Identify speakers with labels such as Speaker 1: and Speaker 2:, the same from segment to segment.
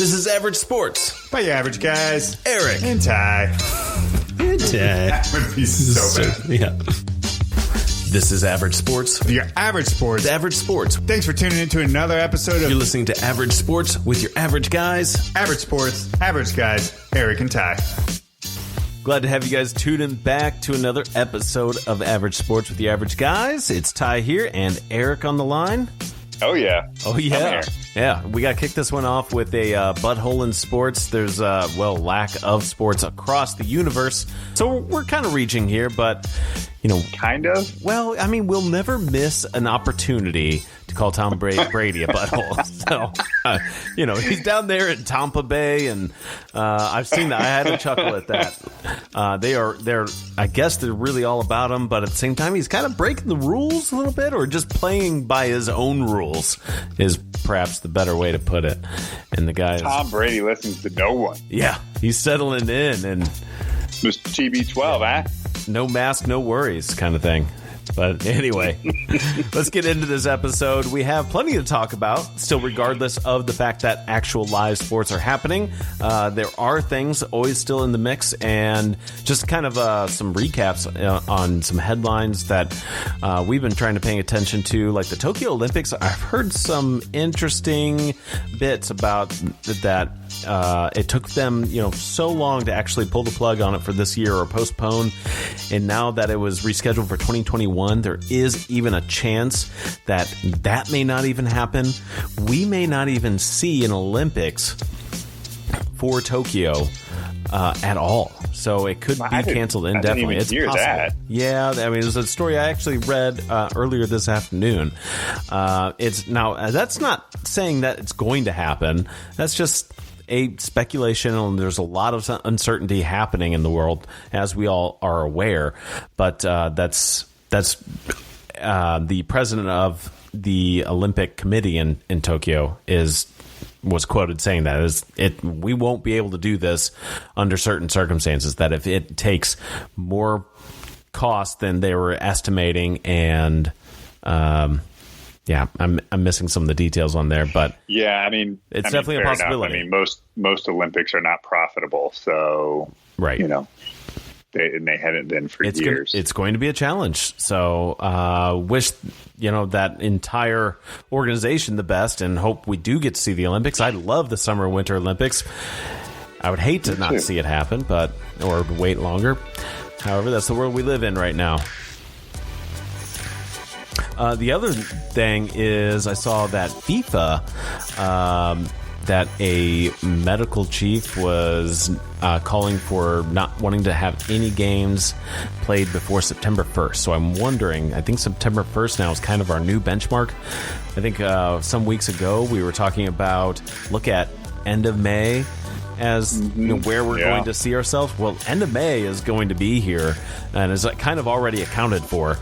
Speaker 1: This is Average Sports.
Speaker 2: By your average guys.
Speaker 1: Eric.
Speaker 2: And Ty. That would be so bad.
Speaker 1: Yeah. This is Average Sports.
Speaker 2: Your average sports.
Speaker 1: Average Sports.
Speaker 2: Thanks for tuning in to another episode
Speaker 1: You're
Speaker 2: of
Speaker 1: listening to Average Sports with your average guys.
Speaker 2: Average Sports, average guys, Eric and Ty.
Speaker 1: Glad to have you guys tune in back to another episode of Average Sports with the average guys. It's Ty here and Eric on the line.
Speaker 3: Oh, yeah.
Speaker 1: Oh, yeah. Yeah, we got to kick this one off with a butthole in sports. There's, lack of sports across the universe. So we're kind of reaching here, but,
Speaker 3: Kind of?
Speaker 1: Well, I mean, we'll never miss an opportunity to call Tom Brady a butthole. So, he's down there in Tampa Bay, and I've seen that. I had to chuckle at that. I guess they're really all about him, but at the same time, he's kind of breaking the rules a little bit, or just playing by his own rules is perhaps the better way to put it. And the guy
Speaker 3: Tom Brady listens to no one.
Speaker 1: Yeah, he's settling in, and
Speaker 3: Mr. TB12, huh?
Speaker 1: No mask, no worries kind of thing. But anyway, let's get into this episode. We have plenty to talk about, still regardless of the fact that actual live sports are happening. There are things always still in the mix, and just kind of some recaps on some headlines that we've been trying to pay attention to, like the Tokyo Olympics. I've heard some interesting bits about that. It took them, so long to actually pull the plug on it for this year or postpone. And now that it was rescheduled for 2021, there is even a chance that may not even happen. We may not even see an Olympics for Tokyo at all. So it could be canceled indefinitely.
Speaker 3: It's possible. That.
Speaker 1: Yeah, I mean, there's a story I actually read earlier this afternoon. That's not saying that it's going to happen. That's just a speculation, and there's a lot of uncertainty happening in the world, as we all are aware. But that's the president of the Olympic Committee in Tokyo was quoted saying that we won't be able to do this under certain circumstances. That if it takes more cost than they were estimating, and yeah, I'm missing some of the details on there, but
Speaker 3: yeah, I mean,
Speaker 1: it's definitely a possibility.
Speaker 3: Enough. I mean, most Olympics are not profitable, so
Speaker 1: right,
Speaker 3: they hadn't been for years.
Speaker 1: It's going to be a challenge. So wish that entire organization the best, and hope we do get to see the Olympics. I love the Summer Winter Olympics. I would hate to not see it happen, or wait longer. However, that's the world we live in right now. The other thing is I saw that FIFA, that a medical chief was calling for not wanting to have any games played before September 1st. So I'm wondering, I think September 1st now is kind of our new benchmark. I think some weeks ago we were talking about look at end of May as where we're going to see ourselves. Well, end of May is going to be here and is kind of already accounted for.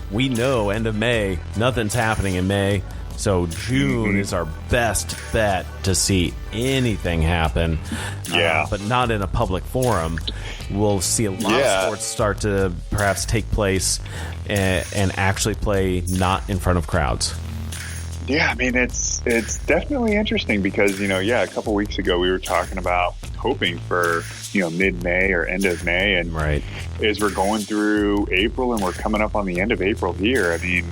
Speaker 1: We know end of May, nothing's happening in May. So June is our best bet to see anything happen, but not in a public forum. We'll see a lot of sports start to perhaps take place and actually play not in front of crowds.
Speaker 3: Yeah, I mean, it's definitely interesting because, a couple weeks ago we were talking about hoping for, mid-May or end of May. And
Speaker 1: right
Speaker 3: as we're going through April and we're coming up on the end of April here, I mean,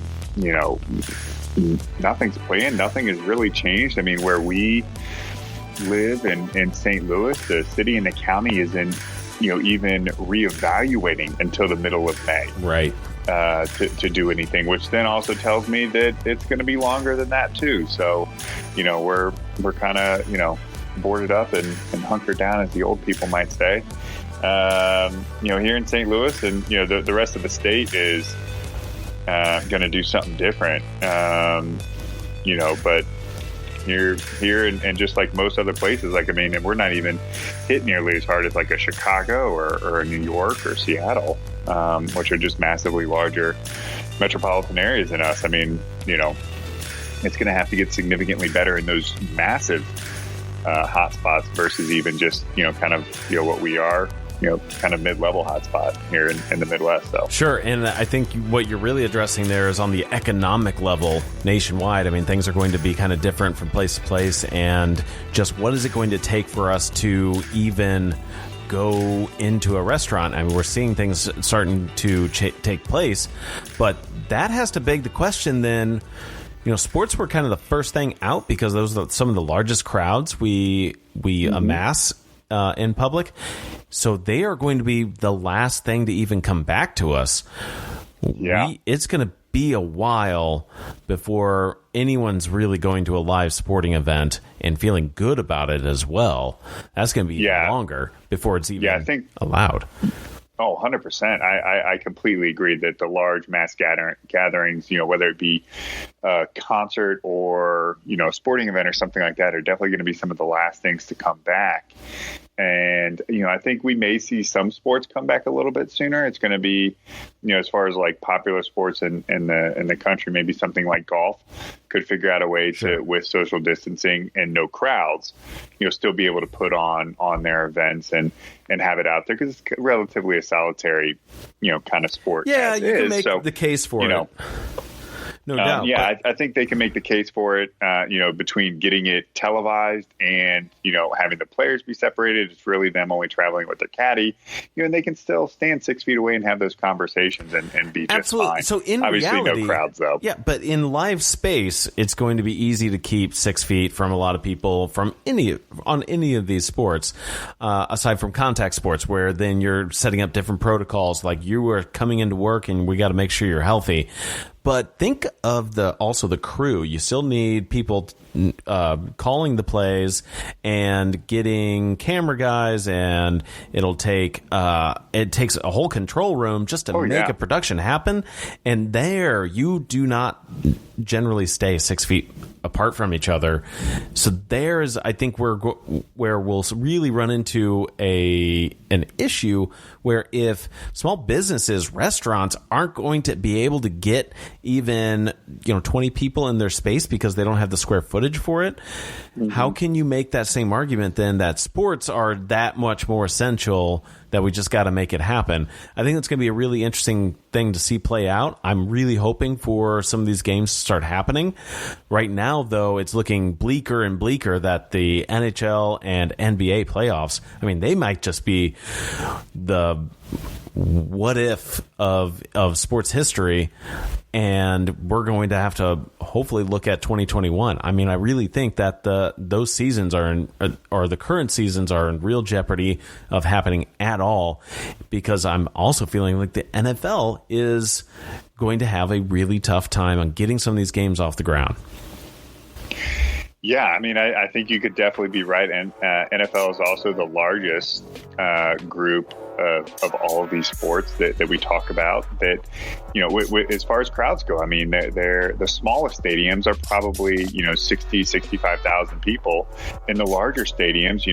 Speaker 3: nothing's planned. Nothing has really changed. I mean, where we live in St. Louis, the city and the county is in, even reevaluating until the middle of May.
Speaker 1: Right.
Speaker 3: To do anything, which then also tells me that it's going to be longer than that too. So, we're kind of, boarded up and hunkered down, as the old people might say. Here in St. Louis, and, the rest of the state is going to do something different. But here and just like most other places, and we're not even hit nearly as hard as like a Chicago or a New York or Seattle, which are just massively larger metropolitan areas than us. I mean, it's going to have to get significantly better in those massive hotspots versus even just, what we are kind of mid-level hotspot here in the Midwest. So
Speaker 1: sure, and I think what you're really addressing there is on the economic level nationwide. I mean, things are going to be kind of different from place to place, and just what is it going to take for us to even go into a restaurant? I mean, we're seeing things starting to take place, but that has to beg the question then. Sports were kind of the first thing out because those are some of the largest crowds we amass in public. So they are going to be the last thing to even come back to us.
Speaker 3: Yeah.
Speaker 1: It's going to be a while before anyone's really going to a live sporting event and feeling good about it as well. That's going to be longer before it's even allowed.
Speaker 3: Oh, 100%. I completely agree that the large mass gatherings, whether it be a concert or, a sporting event or something like that, are definitely going to be some of the last things to come back. And, I think we may see some sports come back a little bit sooner. It's going to be, as far as like popular sports in the country, maybe something like golf could figure out a way to, with social distancing and no crowds, still be able to put on their events and have it out there because it's relatively a solitary, kind of sport.
Speaker 1: Yeah, you can make the case for it. No doubt.
Speaker 3: Yeah, I think they can make the case for it, between getting it televised and, having the players be separated. It's really them only traveling with their caddy, and they can still stand 6 feet away and have those conversations and be just fine.
Speaker 1: So in
Speaker 3: obviously
Speaker 1: reality,
Speaker 3: no crowds though.
Speaker 1: Yeah, but in live space, it's going to be easy to keep 6 feet from a lot of people from on any of these sports, aside from contact sports, where then you're setting up different protocols. Like you are coming into work and we got to make sure you're healthy. But think of also the crew. You still need people calling the plays and getting camera guys, and it takes a whole control room just to make a production happen. And there, you do not generally stay 6 feet apart from each other. So there's, I think, where we'll really run into an issue where if small businesses, restaurants aren't going to be able to get even 20 people in their space because they don't have the square footage for it, how can you make that same argument then that sports are that much more essential that we just got to make it happen? I think it's going to be a really interesting thing to see play out. I'm really hoping for some of these games to start happening. Right now, though, it's looking bleaker and bleaker that the NHL and NBA playoffs, I mean, they might just be the what if of sports history, and we're going to have to hopefully look at 2021. I mean, I really think that those seasons or the current seasons are in real jeopardy of happening at all, because I'm also feeling like the NFL is going to have a really tough time on getting some of these games off the ground.
Speaker 3: Yeah, I mean, I think you could definitely be right. And NFL is also the largest group of all of these sports that we talk about. That, as far as crowds go, I mean, they're the smallest stadiums are probably 60, 65,000 people. In the larger stadiums,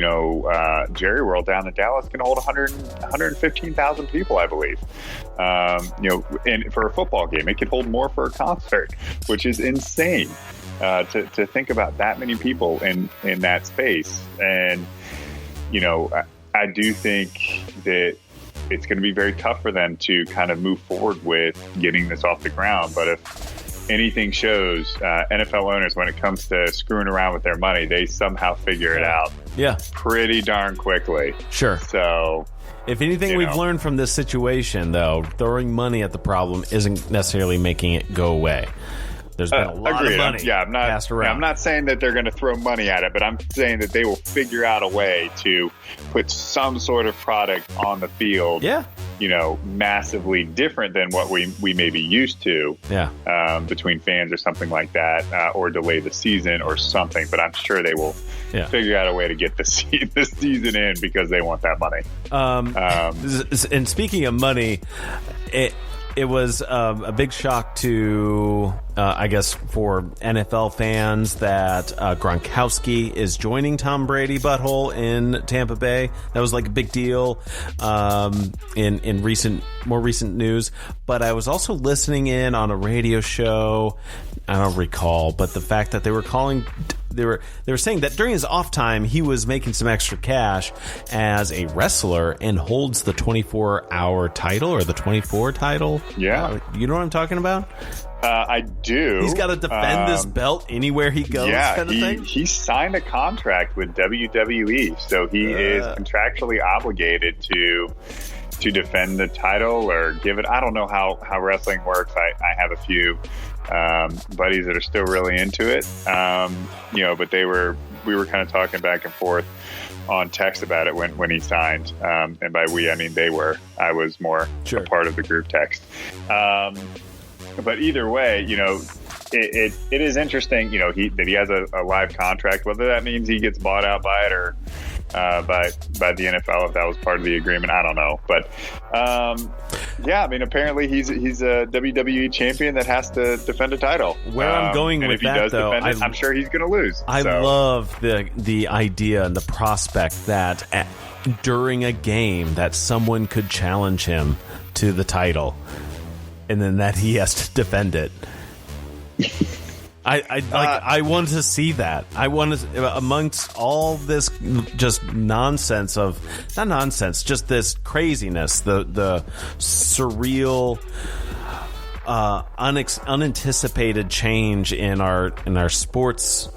Speaker 3: Jerry World down in Dallas can hold 115,000 people, I believe. And for a football game, it can hold more for a concert, which is insane. To think about that many people in that space. And, I do think that it's going to be very tough for them to kind of move forward with getting this off the ground. But if anything shows, NFL owners, when it comes to screwing around with their money, they somehow figure it out pretty darn quickly.
Speaker 1: Sure.
Speaker 3: So...
Speaker 1: if anything we've learned from this situation, though, throwing money at the problem isn't necessarily making it go away. There's been a lot of money passed around.
Speaker 3: I'm not saying that they're going to throw money at it, but I'm saying that they will figure out a way to put some sort of product on the field, massively different than what we may be used to between fans or something like that, or delay the season or something. But I'm sure they will figure out a way to get the season in because they want that money.
Speaker 1: And speaking of money, it was a big shock to, I guess, for NFL fans that Gronkowski is joining Tom Brady butthole in Tampa Bay. That was like a big deal in more recent news. But I was also listening in on a radio show. I don't recall, but the fact that they were calling they were saying that during his off time, he was making some extra cash as a wrestler and holds the 24-hour title or the 24 title.
Speaker 3: Yeah.
Speaker 1: You know what I'm talking about?
Speaker 3: I do.
Speaker 1: He's got to defend this belt anywhere he goes.
Speaker 3: Yeah,
Speaker 1: kind of thing.
Speaker 3: he signed a contract with WWE, so he is contractually obligated to defend the title or give it. I don't know how wrestling works. I have a few buddies that are still really into it, but we were kind of talking back and forth on text about it when he signed, and by we I mean they were. I was more a part of the group text. But either way, it is interesting, that he has a live contract. Whether that means he gets bought out by it or by the NFL, if that was part of the agreement, I don't know. But apparently he's a WWE champion that has to defend a title.
Speaker 1: Where I'm going with that, though,
Speaker 3: I'm sure he's going to lose.
Speaker 1: I love the idea and the prospect that during a game that someone could challenge him to the title. And then that he has to defend it. I want to see that. I want to, amongst all this just nonsense not nonsense, just this craziness, the surreal, unanticipated change in our sports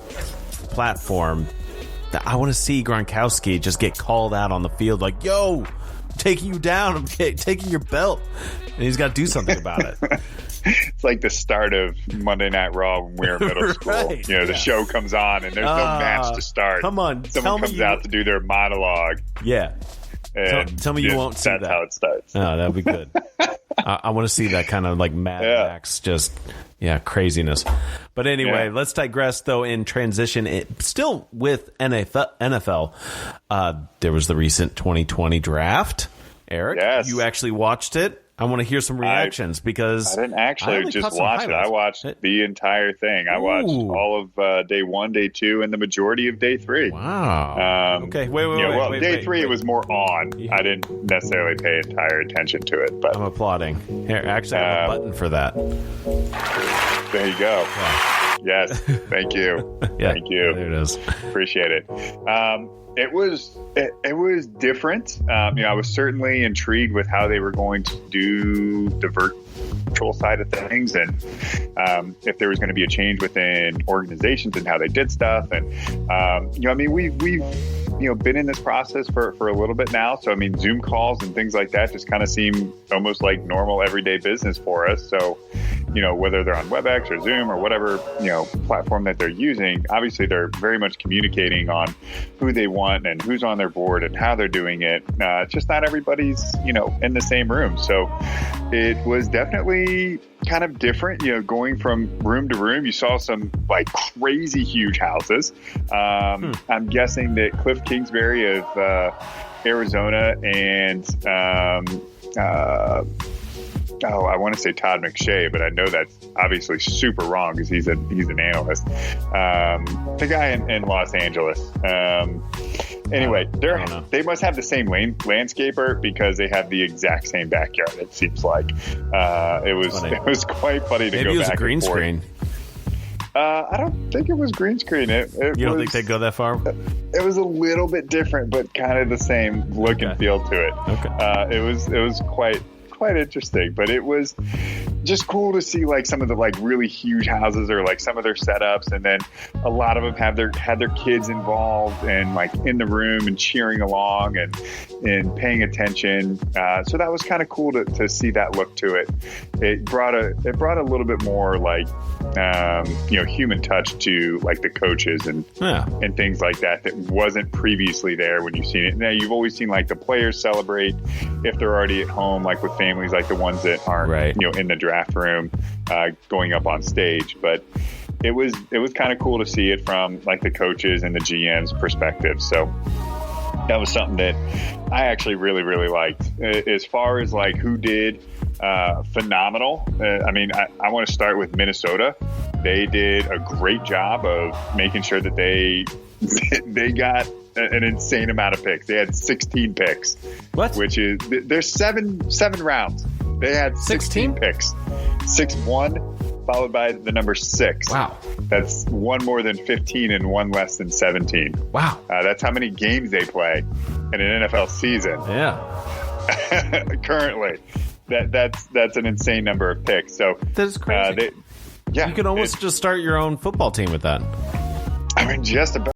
Speaker 1: platform. I want to see Gronkowski just get called out on the field, like, "Yo, I'm taking you down. I'm taking your belt." And he's got to do something about it.
Speaker 3: It's like the start of Monday Night Raw when we were in middle school.
Speaker 1: Right.
Speaker 3: The show comes on and there's no match to start.
Speaker 1: Come on.
Speaker 3: Someone comes out to do their monologue.
Speaker 1: Yeah. Tell me you won't see that.
Speaker 3: That's how it starts.
Speaker 1: Oh, that'd be good. I want to see that kind of like Mad Max, just, craziness. But anyway, let's digress, though, and transition. Still with NFL, there was the recent 2020 draft. Eric, you actually watched it. I want to hear some reactions because
Speaker 3: I didn't actually just watch it. I watched the entire thing. I watched all of day 1, day 2, and the majority of day 3.
Speaker 1: Wow. Okay. Wait.
Speaker 3: Day 3 it was more on. I didn't necessarily pay entire attention to it, but
Speaker 1: I'm applauding. Here, actually, I have a button for that.
Speaker 3: There you go. Yeah. Yes. Thank you. Thank you.
Speaker 1: There it is.
Speaker 3: Appreciate it. It was different. I was certainly intrigued with how they were going to do the virtual side of things, and if there was going to be a change within organizations and how they did stuff. And we've been in this process for a little bit now. So Zoom calls and things like that just kind of seem almost like normal everyday business for us. So whether they're on WebEx or Zoom or whatever platform that they're using, obviously they're very much communicating on who they want and who's on their board and how they're doing it. Just not everybody's in the same room. So it was definitely kind of different, going from room to room. You saw some like crazy huge houses. I'm guessing that Cliff Kingsbury of Arizona and I want to say Todd McShay, but I know that's obviously super wrong because he's an analyst. The guy in Los Angeles. Anyway, they must have the same landscaper because they have the exact same backyard. It seems like it was quite funny to
Speaker 1: Maybe
Speaker 3: go back.
Speaker 1: Maybe it was a green screen.
Speaker 3: I don't think it was green screen. You
Speaker 1: don't think they go that far?
Speaker 3: It was a little bit different, but kind of the same look and feel to it. Okay. It was quite interesting, but it was just cool to see like some of the like really huge houses or like some of their setups, and then a lot of them had their kids involved and like in the room and cheering along and paying attention. So that was kind of cool to see that look to it. It brought a little bit more like human touch to like the coaches and things like that wasn't previously there when you've seen it. Now you've always seen like the players celebrate if they're already at home, like with families, like the ones that aren't in the draft room going up on stage. But it was kind of cool to see it from like the coaches and the GM's perspective. So that was something that I actually really, really liked. As far as like who did phenomenal. I want to start with Minnesota. They did a great job of making sure that they got an insane amount of picks. They had 16 picks. What? Which is there's seven rounds. They had 16 picks. 6-1. followed by the number 6.
Speaker 1: Wow.
Speaker 3: That's one more than 15 and one less than 17.
Speaker 1: Wow.
Speaker 3: That's how many games they play in an NFL season.
Speaker 1: Yeah.
Speaker 3: Currently. That's an insane number of picks. So
Speaker 1: That's crazy.
Speaker 3: you
Speaker 1: You could almost just start your own football team with that.
Speaker 3: I mean, just about.